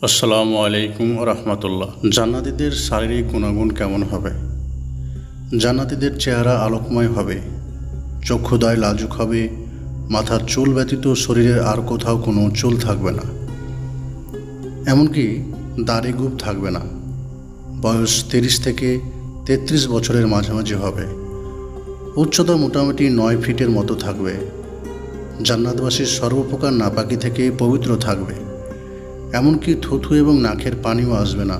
আসসালামু আলাইকুম রহমতুল্লাহ। জান্নাতীদের শারীরিক গুণাগুণ কেমন হবে? জান্নাতীদের চেহারা আলোকময় হবে, চক্ষুদ্বয় লাজুক হবে, মাথার চুল ব্যতীত শরীরের আর কোথাও কোনো চুল থাকবে না, এমনকি দাড়ি গোঁফ থাকবে না। বয়স 30 থেকে 33 বছরের মাঝামাঝি হবে। উচ্চতা মোটামুটি 9 ফিটের মতো থাকবে। জান্নাতবাসীর সর্বপ্রকার নাপাকি থেকে পবিত্র থাকবে, এমনকি থুথু এবং নাকের পানিও আসবে না।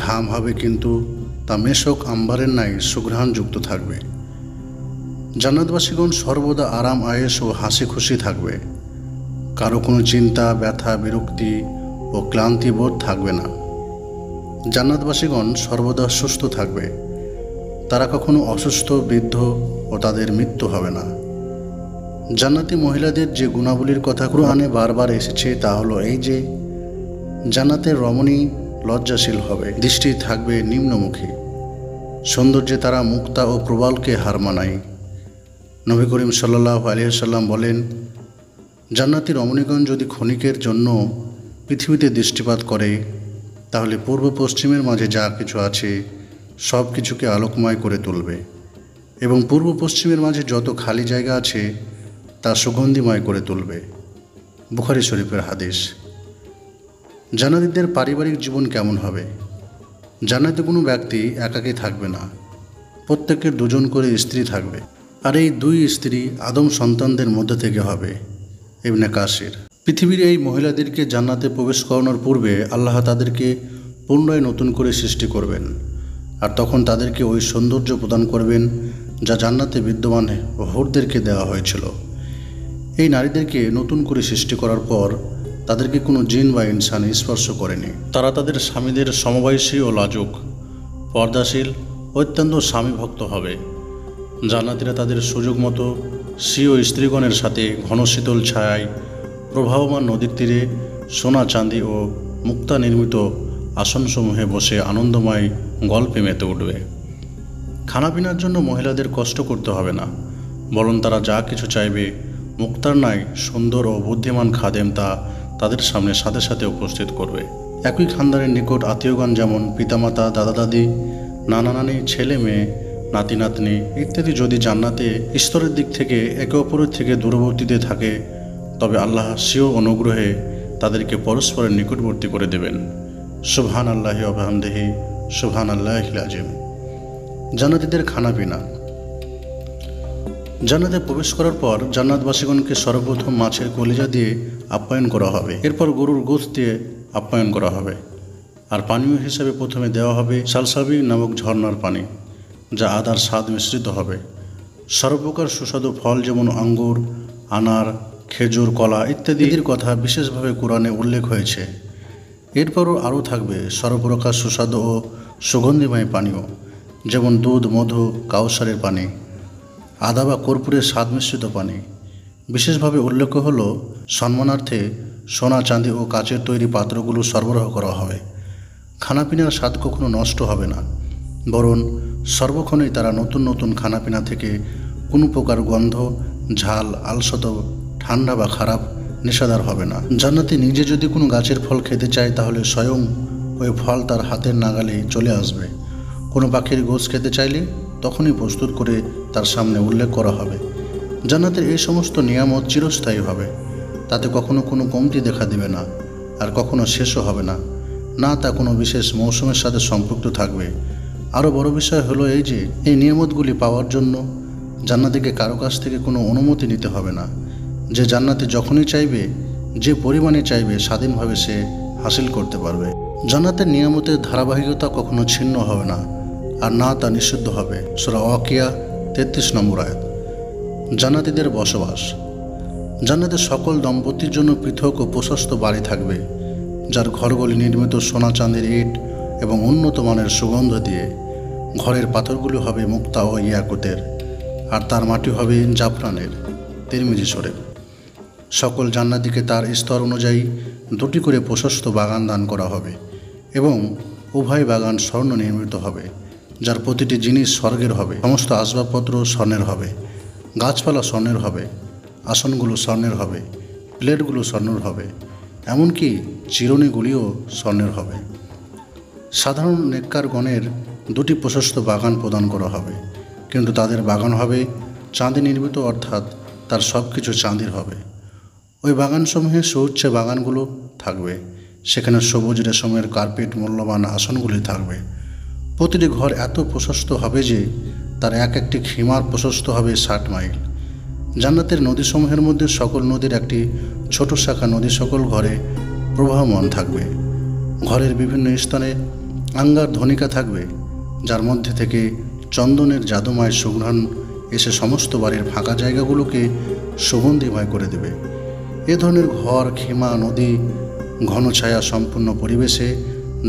ঘাম হবে, কিন্তু তা মেশক আম্বারের ন্যায় সুঘ্রাণযুক্ত থাকবে। জান্নাতবাসীগণ সর্বদা আরাম আয়েশ ও হাসি খুশি থাকবে। কারো কোনো চিন্তা, ব্যথা, বিরক্তি ও ক্লান্তি বোধ থাকবে না। জান্নাতবাসীগণ সর্বদা সুস্থ থাকবে। তারা কখনো অসুস্থ, বৃদ্ধ ও তাদের মৃত্যু হবে না। জান্নাতি মহিলাদের যে গুণাবলীর কথা কুরআনে বারবার এসেছে তা হলো এই যে, জান্নাতের রমণী লজ্জাশীল হবে, দৃষ্টি থাকবে নিম্নমুখী, সৌন্দর্যে তারা মুক্তা ও প্রবালকে হার মানায়। নবী করিম সাল্লাল্লাহু আলাইহি ওয়াসাল্লাম বলেন, জান্নাতি রমণীগণ যদি ক্ষণিকের জন্য পৃথিবীতে দৃষ্টিপাত করে, তাহলে পূর্ব পশ্চিমের মাঝে যা কিছু আছে সব কিছুকে আলোকময় করে তুলবে, এবং পূর্ব পশ্চিমের মাঝে যত খালি জায়গা আছে তা সুগন্ধিময় করে তুলবে। বুখারী শরীফের হাদিস। জান্নাতীদের পারিবারিক জীবন কেমন হবে? জান্নাতে কোনো ব্যক্তি একাকী থাকবে না, প্রত্যেকের দুজন করে স্ত্রী থাকবে, আর এই 2 স্ত্রী আদম সন্তানদের মধ্যে থেকে হবে। ইবনে কাসির। পৃথিবীর এই মহিলাদেরকে জান্নাতে প্রবেশ করানোর পূর্বে আল্লাহ তাদেরকে পুনরায় নতুন করে সৃষ্টি করবেন, আর তখন তাদেরকে ওই সৌন্দর্য প্রদান করবেন যা জান্নাতে বিদ্যমান হুরদেরকে দেওয়া হয়েছিল। এই নারীদেরকে নতুন করে সৃষ্টি করার পর তাদেরকে কোনো জিন বা ইনসান স্পর্শ করেনি। তারা তাদের স্বামীদের সমবয়সী ও লাজুক, পর্দাশীল, অত্যন্ত স্বামীভক্ত হবে। জান্নাতীরা তাদের সুযোগ মতো স্ত্রী ও স্ত্রীগণের সাথে ঘন শীতল ছায়ায় প্রবাহমান নদীর তীরে সোনা, চাঁদি ও মুক্তা নির্মিত আসনসমূহে বসে আনন্দময় গল্পে মেতে উঠবে। খানাপিনার জন্য মহিলাদের কষ্ট করতে হবে না, বরং তারা যা কিছু চাইবে মুক্তার ন্যায় সুন্দর ও বুদ্ধিমান খাদেম তা তাদের সামনে সাথে সাথে উপস্থিত করবে। একই খানদানের নিকট আত্মীয়গণ যেমন পিতামাতা, দাদা দাদি, নানা নানি, ছেলে মেয়ে, নাতি নাতনি ইত্যাদি যদি জান্নাতে স্তরের দিক থেকে একে অপরের থেকে দূরবর্তীতে থাকে, তবে আল্লাহ স্বীয় অনুগ্রহে তাদেরকে পরস্পরের নিকটবর্তী করে দেবেন। সুবহান আল্লাহি ওয়া বিহামদিহি, সুবহান আল্লাহিল আযীম। জান্নাতীদের খানাপিনা। জান্নাতে প্রবেশ করার পর জান্নাতবাসীগণকে সর্বপ্রথম মাছের কলিজা দিয়ে আপ্যায়ন করা হবে, এরপর গরুর গোশত দিয়ে আপ্যায়ন করা হবে, আর পানীয় হিসেবে প্রথমে দেওয়া হবে সালসাবি নামক ঝর্ণার পানি, যা আদার স্বাদ মিশ্রিত হবে। সর্বপ্রকার সুস্বাদু ফল যেমন আঙ্গুর, আনার, খেজুর, কলা ইত্যাদির কথা বিশেষভাবে কোরআনে উল্লেখ হয়েছে। এরপরও আরও থাকবে সর্বপ্রকার সুস্বাদু ও সুগন্ধিময় পানীয়, যেমন দুধ, মধু, কাউসারের পানি, আদা বা কর্পূরের স্বাদ মিশ্রিত পানি। বিশেষভাবে উল্লেখ হলো সম্মানার্থে সোনা, চাঁদি ও কাচের তৈরি পাত্রগুলো সরবরাহ করা হবে। খানাপিনার স্বাদ কখনো নষ্ট হবে না, বরং সর্বক্ষণেই তারা নতুন নতুন খানাপিনা থেকে কোনো প্রকার গন্ধ, ঝাল, আলসত, ঠান্ডা বা খারাপ নেশাদার হবে না। জান্নাতি নিজে যদি কোনো গাছের ফল খেতে চায়, তাহলে স্বয়ং ওই ফল তার হাতের নাগালেই চলে আসবে। কোনো পাখির গোশত খেতে চাইলে তখনই প্রস্তুত করে তার সামনে উল্লেখ করা হবে। জান্নাতের এই সমস্ত নিয়ামত চিরস্থায়ী হবে, তাতে কখনো কোনো কমতি দেখা দেবে না, আর কখনো শেষও হবে না, না তা কোনো বিশেষ মৌসুমের সাথে সম্পৃক্ত থাকবে। আরও বড় বিষয় হলো এই যে, এই নিয়ামতগুলি পাওয়ার জন্য জান্নাতীকে কারো কাছ থেকে কোনো অনুমতি নিতে হবে না। যে জান্নাতে যখনই চাইবে, যে পরিমাণে চাইবে, স্বাধীনভাবে সে হাসিল করতে পারবে। জান্নাতের নিয়ামতের ধারাবাহিকতা কখনো ছিন্ন হবে না, আর না তা নিষিদ্ধ হবে। সূরা ওয়াকিয়া 33 নম্বর আয়াত। জান্নাতীদের বসবাস। জান্নাতে সকল দম্পতির জন্য পৃথক ও প্রশস্ত বাড়ি থাকবে, যার ঘরগুলি নির্মিত সোনা, চাঁদির ইট এবং উন্নত মানের সুগন্ধ দিয়ে। ঘরের পাথরগুলি হবে মুক্তা ও ইয়াকুতের, আর তার মাটি হবে জাফরানের, তিরমিজি শরীফ। সকল জান্নাতীকে তার স্তর অনুযায়ী 2টি করে প্রশস্ত বাগান দান করা হবে, এবং উভয় বাগান স্বর্ণ নির্মিত হবে, যার প্রতিটি জিনিস স্বর্গের হবে। সমস্ত আসবাবপত্র স্বর্ণের হবে, গাছপালা স্বর্ণের হবে, আসনগুলো স্বর্ণের হবে, প্লেটগুলো স্বর্ণের হবে, এমনকি চিরুনিগুলিও স্বর্ণের হবে। সাধারণ নেককারগণের 2টি প্রশস্ত বাগান প্রদান করা হবে, কিন্তু তাদের বাগান হবে চাঁদি নির্মিত, অর্থাৎ তার সব কিছু চাঁদির হবে। ওই বাগানসমূহে সুউচ্চে বাগানগুলো থাকবে, সেখানে সবুজ রেশমের কার্পেট, মূল্যবান আসনগুলি থাকবে। প্রতিটি ঘর এত প্রশস্ত হবে যে তার একটি খিমার প্রশস্ত হবে 60 মাইল। জান্নাতের নদীসমূহের মধ্যে সকল নদীর একটি ছোট শাখা নদী সকল ঘরে প্রবাহমান থাকবে। ঘরের বিভিন্ন স্থানে আঙ্গার ধনিকা থাকবে, যার মধ্যে থেকে চন্দনের জাদুময় সুঘ্রাণ এসে সমস্ত বাড়ির ফাঁকা জায়গাগুলোকে সুগন্ধিময় করে দেবে। এ ধরনের ঘর, খিমা, নদী, ঘন ছায়া সম্পূর্ণ পরিবেশে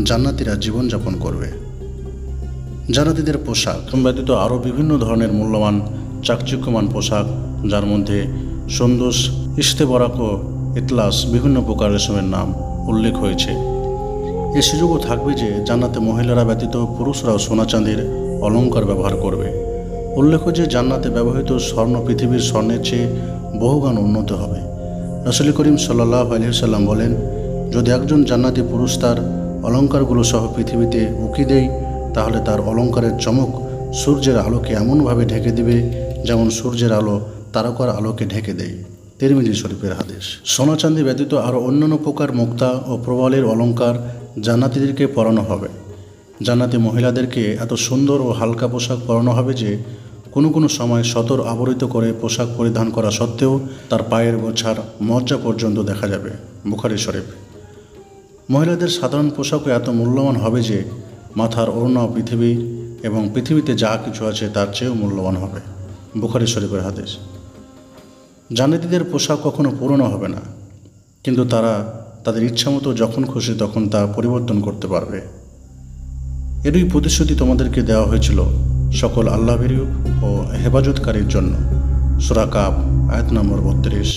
জান্নাতীরা জীবনযাপন করবে। জান্নাতীদের পোশাক ব্যতীত আরও বিভিন্ন ধরনের মূল্যবান চাকচিক্যমান পোশাক, যার মধ্যে সন্দোষ, ইস্তেবরাক ও ইতলাস বিভিন্ন প্রকার রেশমের নাম উল্লেখ হয়েছে। এ সুযোগও থাকবে যে জান্নাতে মহিলারা ব্যতীত পুরুষরাও সোনা চাঁদির অলঙ্কার ব্যবহার করবে। উল্লেখ্য যে জান্নাতে ব্যবহৃত স্বর্ণ পৃথিবীর স্বর্ণের চেয়ে বহুগুণ উন্নত হবে। রাসূল করিম সাল্লাল্লাহু আলাইহি ওয়াসাল্লাম বলেন, যদি একজন জান্নাতি পুরুষ তার অলঙ্কারগুলো সহ পৃথিবীতে উকি দেয়, তাহলে তার অলঙ্কারের চমক সূর্যের আলোকে এমনভাবে ঢেকে দিবে যেমন সূর্যের আলো তারকার আলোকে ঢেকে দেয়। তিরমিজি শরীফের হাদিস। সোনা চাঁদি ব্যতীত আরও অন্যান্য প্রকার মুক্তা ও প্রবালের অলঙ্কার জান্নাতীদেরকে পরানো হবে। জান্নাতি মহিলাদেরকে এত সুন্দর ও হালকা পোশাক পরানো হবে যে কোনো কোনো সময় সতর আবরিত করে পোশাক পরিধান করা সত্ত্বেও তার পায়ের গোছার মজ্জা পর্যন্ত দেখা যাবে। বুখারী শরীফ। মহিলাদের সাধারণ পোশাকও এত মূল্যবান হবে যে মাথার ওড়না পৃথিবীতে যা কিছু আছে তার চেয়েও মূল্যবান হবে। বুখারী শরীফের হাদিস। জান্নাতীদের পোশাক কখনো পুরনো হবে না, কিন্তু তারা তাদের ইচ্ছামতো যখন খুশি তখন তা পরিবর্তন করতে পারবে। এরই প্রতিশ্রুতি তোমাদেরকে দেওয়া হয়েছিল সকল আল্লাহভীরু ও হেফাজতকারীর জন্য। সূরা কাফ, আয়াত নম্বর 32।